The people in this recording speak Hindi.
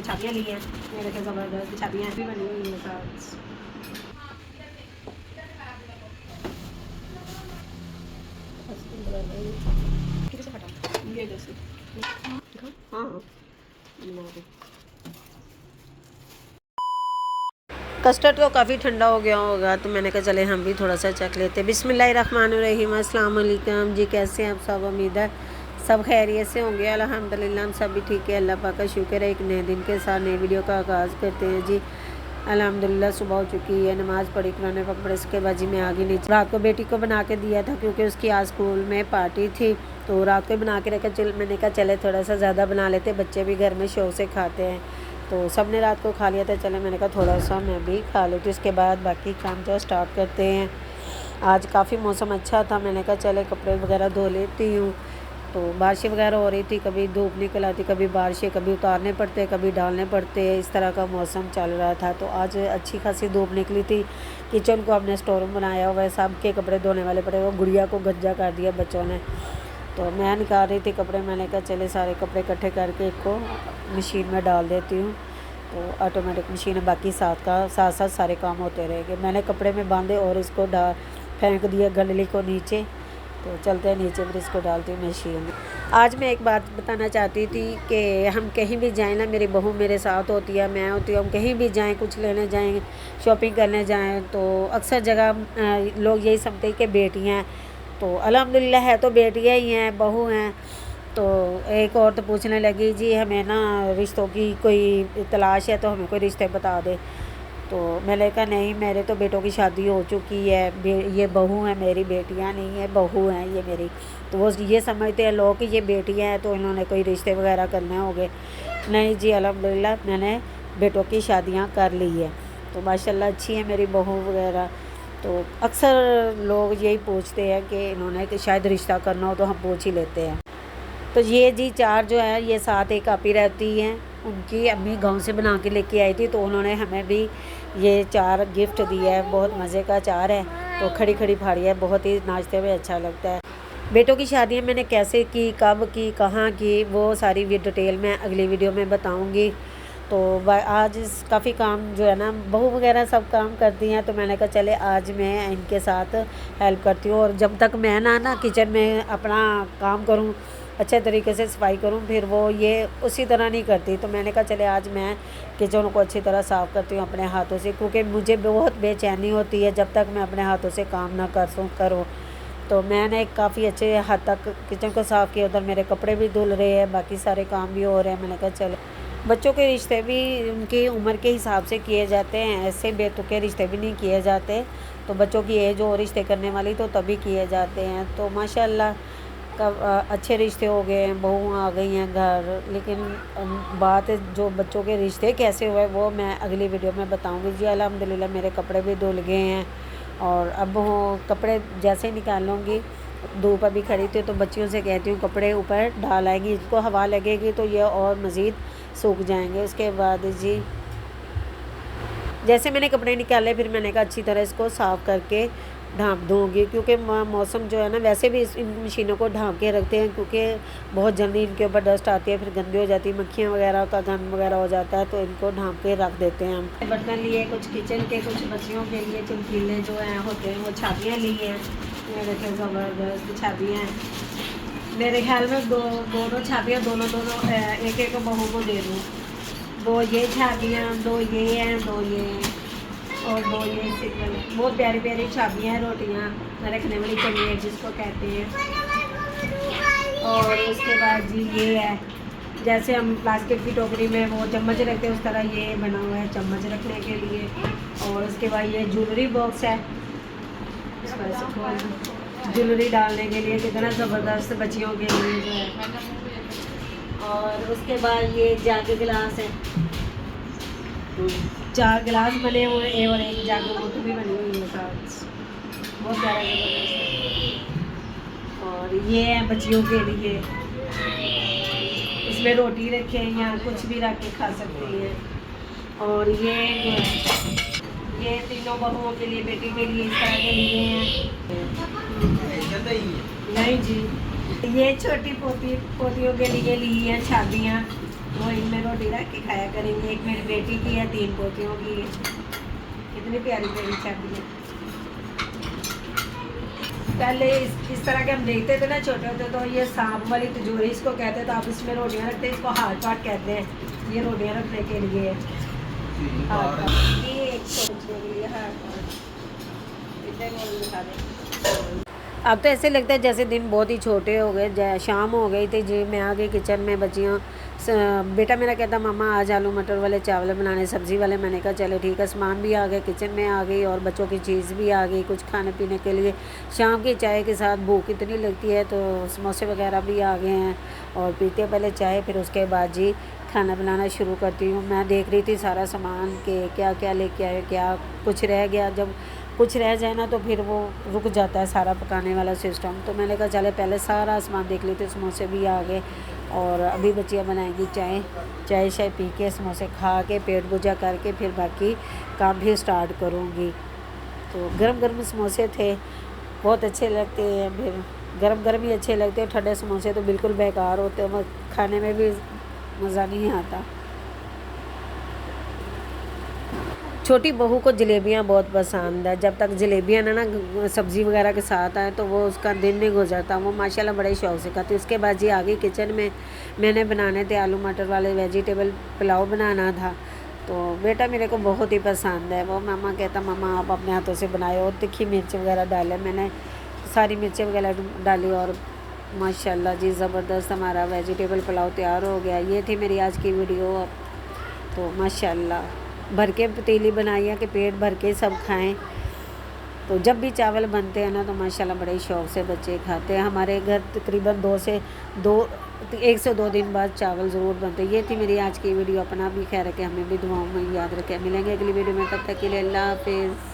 छापियाँ ली हैं, ये देखिए ज़बरदस्त छापियाँ भी बनी हुई हैं साथ। ये जैसे हाँ कस्टर्ड तो काफ़ी ठंडा हो गया होगा, तो मैंने कहा चले हम भी थोड़ा सा चख लेते। बिस्मिल्लाहिर्रहमानिर्रहीम, अस्सलाम वालेकुम जी। कैसे हैं आप सब? उम्मीद है सब खैरियत से होंगे। अल्हम्दुलिल्लाह हम सब भी ठीक है, अल्लाह पाक का शुक्र है। एक नए दिन के साथ नई वीडियो का आगाज़ करते हैं जी। अल्हम्दुलिल्लाह सुबह हो चुकी है, नमाज़ पढ़ी, कुरान पाक पढ़े, उसके बाद जी मैं आ गई नीचे। रात को बेटी को बना के दिया था क्योंकि उसकी आज स्कूल में पार्टी थी, तो रात को बना के रखा। मैंने कहा चले थोड़ा सा ज़्यादा बना लेते, बच्चे भी घर में शौक से खाते हैं, तो सब ने रात को खा लिया था। चले मैंने कहा थोड़ा सा मैं भी खा लेती, उसके बाद बाकी काम जो स्टार्ट करते हैं। आज काफ़ी मौसम अच्छा था, मैंने कहा चले कपड़े वगैरह धो लेती हूँ। तो बारिशें वगैरह हो रही थी, कभी धूप निकल आती, कभी बारिशें, कभी उतारने पड़ते, कभी डालने पड़ते, इस तरह का मौसम चल रहा था। तो आज अच्छी खासी धूप निकली थी। किचन को हमने स्टोर रूम बनाया हुआ है, सब के कपड़े धोने वाले पड़े, वो गुड़िया को गज्जा कर दिया बच्चों ने। तो मैं निकाल रही थी कपड़े, मैंने कहा चले सारे कपड़े इकट्ठे करके एक को मशीन में डाल देती हूँ, तो ऑटोमेटिक मशीन है, बाकी साथ साथ सारे काम होते रहेंगे। मैंने कपड़े में बांधे और इसको फेंक दिया गली को नीचे, तो चलते हैं नीचे, फिर इसको डालती हूँ मशीन में। आज मैं एक बात बताना चाहती थी कि हम कहीं भी जाएं ना, मेरी बहू मेरे साथ होती है, मैं होती हूँ, हम कहीं भी जाएं, कुछ लेने जाएं, शॉपिंग करने जाएं, तो अक्सर जगह लोग यही समझते हैं कि बेटियाँ हैं। तो अल्हम्दुलिल्लाह है तो बेटियाँ ही हैं, बहू हैं। तो एक और तो पूछने लगी जी हमें ना रिश्तों की कोई तलाश है, तो हमें कोई रिश्ते बता दे। तो मैंने कहा नहीं, मेरे तो बेटों की शादी हो चुकी है, ये बहू हैं मेरी, बेटियां नहीं है, बहू हैं ये मेरी। तो वो ये समझते हैं लोग कि ये बेटियां हैं तो इन्होंने कोई रिश्ते वगैरह करने होंगे। नहीं जी, अल्हम्दुलिल्लाह मैंने बेटों की शादियां कर ली है, तो माशाल्लाह अच्छी है मेरी बहू वगैरह। तो अक्सर लोग यही पूछते हैं कि इन्होंने कि शायद रिश्ता करना हो, तो हम पूछ ही लेते हैं। तो ये जी चार जो है, ये साथ एक आपी रहती हैं, उनकी अम्मी गांव से बना के लेके आई थी, तो उन्होंने हमें भी ये चार गिफ्ट दिया है। बहुत मज़े का चार है, तो खड़ी खड़ी फाड़ी है, बहुत ही नाश्ते में अच्छा लगता है। बेटों की शादियाँ मैंने कैसे की, कब की, कहाँ की, वो सारी डिटेल मैं अगली वीडियो में बताऊँगी। तो आज काफ़ी काम जो है ना, बहू वगैरह सब काम करती हैं, तो मैंने कहा चले आज मैं इनके साथ हेल्प करती हूँ। और जब तक मैं ना किचन में अपना काम करूँ, अच्छे तरीके से सफाई करूँ, फिर वो ये उसी तरह नहीं करती। तो मैंने कहा चले आज मैं किचन को अच्छी तरह साफ़ करती हूँ अपने हाथों से, क्योंकि मुझे बहुत बेचैनी होती है जब तक मैं अपने हाथों से काम ना करूँ। तो मैंने काफ़ी अच्छे हद तक किचन को साफ़ किया, उधर मेरे कपड़े भी धुल रहे हैं, बाकी सारे काम भी हो रहे हैं। मैंने कहा चलो, बच्चों के रिश्ते भी उनकी उम्र के हिसाब से किए जाते हैं, ऐसे बेतुके रिश्ते भी नहीं किए जाते। तो बच्चों की एज हो रिश्ते करने वाली, तो तभी किए जाते हैं। तो माशाल्लाह कब अच्छे रिश्ते हो गए हैं, बहू आ गई हैं घर। लेकिन बात जो बच्चों के रिश्ते कैसे हुए वो मैं अगली वीडियो में बताऊंगी जी। अल्हम्दुलिल्लाह मेरे कपड़े भी धुल गए हैं, और अब वो कपड़े जैसे ही निकाल लूँगी, धूप अभी खड़ी थी, तो बच्चियों से कहती हूँ कपड़े ऊपर डाल आएंगी, इसको हवा लगेगी तो ये और मज़ीद सूख जाएंगे। उसके बाद जी जैसे मैंने कपड़े निकाले, फिर मैंने कहा अच्छी तरह इसको साफ़ करके ढाँप दूँगी, क्योंकि मौसम जो है ना, वैसे भी इन मशीनों को ढाँप के रखते हैं, क्योंकि बहुत जल्दी इनके ऊपर डस्ट आती है, फिर गंदी हो जाती है, मक्खियाँ वगैरह का गंद वगैरह हो जाता है, तो इनको ढाँप के रख देते हैं हम। बर्तन लिए कुछ किचन के, कुछ बच्चियों के लिए चमकीले जो हैं होते हैं, वो छाबियाँ ली हैं। ये देखें ज़बरदस्त छाबियाँ हैं। मेरे ख्याल में दोनों छाबियाँ दोनों एक एक बहू को दे दूँ। दो ये छाबियाँ, दो ये हैं, दो ये हैं, और दो ये सिंगल। बहुत प्यारी प्यारी छाबियाँ हैं, रोटियाँ रखने वाली चलिए जिसको कहते हैं। और उसके बाद जी ये है, जैसे हम प्लास्टिक की टोकरी में वो चम्मच रखते हैं, उस तरह ये बना हुआ है चम्मच रखने के लिए। और उसके बाद ये ज्वेलरी बॉक्स है, ज्वेलरी डालने के लिए, कितना ज़बरदस्त बच्चियों के लिए जो है। और उसके बाद ये जग गिलास है, 4 गिलास बने हुए हैं, और एक जग बोतल भी बनी हुई है साथ, बहुत प्यारा ज़बरदस्त। और ये है बच्चियों के लिए, इसमें रोटी रखे हैं या कुछ भी रख के खा सकते हैं। और ये जो है, ये तीनों बहुओं के लिए, बेटी के लिए इस तरह के लिए हैं। नहीं जी, ये छोटी पोतियों के लिए ली है छाबियाँ, वो इनमें रोटी रख के खाया करेंगे। एक मेरी बेटी की है, 3 पोतियों की है। कितनी प्यारी प्यारी चाबी है। पहले इस तरह के हम देखते थे ना छोटे होते, तो ये सांप वाली तिजोरी इसको कहते थे। आप इसमें रोटियां रखते हैं, इसको हाथ पाट कहते हैं। ये रोटियां रखने के लिए हाथ पाट, ये एक सोचने के लिए हाथ पाट। इतने गोल दिखा दें। अब तो ऐसे लगता है जैसे दिन बहुत ही छोटे हो गए। शाम हो गई थी जी, मैं आ गई किचन में। बच्चियाँ बेटा मेरा कहता मामा आज आलू मटर वाले चावल बनाने, सब्ज़ी वाले। मैंने कहा चलो ठीक है। सामान भी आ गए, किचन में आ गई और बच्चों की चीज़ भी आ गई, कुछ खाने पीने के लिए। शाम की चाय के साथ भूख इतनी लगती है, तो समोसे वगैरह भी आ गए हैं और पीते पहले चाय, फिर उसके बाद जी खाना बनाना शुरू करती हूँ। मैं देख रही थी सारा सामान के क्या क्या लेके आए, क्या कुछ रह गया। जब कुछ रह जाए ना तो फिर वो रुक जाता है सारा पकाने वाला सिस्टम। तो मैंने कहा चले पहले सारा सामान देख लेते। समोसे भी आ गए और अभी बच्चियाँ बनाएंगी चाय शाय पी के, समोसे खा के, पेट पूजा करके फिर बाकी काम भी स्टार्ट करूँगी। तो गरम गरम समोसे थे, बहुत अच्छे लगते हैं। फिर गरम गरम ही अच्छे लगते हैं, ठंडे समोसे तो बिल्कुल बेकार होते हैं, खाने में भी मज़ा नहीं आता। छोटी बहू को जलेबियाँ बहुत पसंद है। जब तक जलेबियाँ ना सब्ज़ी वगैरह के साथ आए तो वो उसका दिन नहीं गुजरता। वो माशाल्लाह बड़े शौक़ से खाती। उसके बाद जी आ गई किचन में। मैंने बनाने थे आलू मटर वाले वेजिटेबल पुलाव बनाना था। तो बेटा मेरे को बहुत ही पसंद है। वो मामा कहता मामा आप अपने हाथों से बनाए, और तीखी मिर्च वगैरह डाले। मैंने सारी मिर्चें वगैरह डाली और माशाल्लाह जी ज़बरदस्त हमारा वेजिटेबल पुलाव तैयार हो गया। ये थी मेरी आज की वीडियो। तो माशाल्लाह भर के पतीली बनाई है कि पेट भर के सब खाएं। तो जब भी चावल बनते हैं ना तो माशाल्लाह बड़े शौक़ से बच्चे खाते हैं। हमारे घर तकरीबन 1 से 2 दिन बाद चावल ज़रूर बनते हैं। ये थी मेरी आज की वीडियो। अपना भी ख्याल रखें, हमें भी दुआओं में याद रखें। मिलेंगे अगली वीडियो में, तब तक के लिए अल्लाह हाफ़िज़।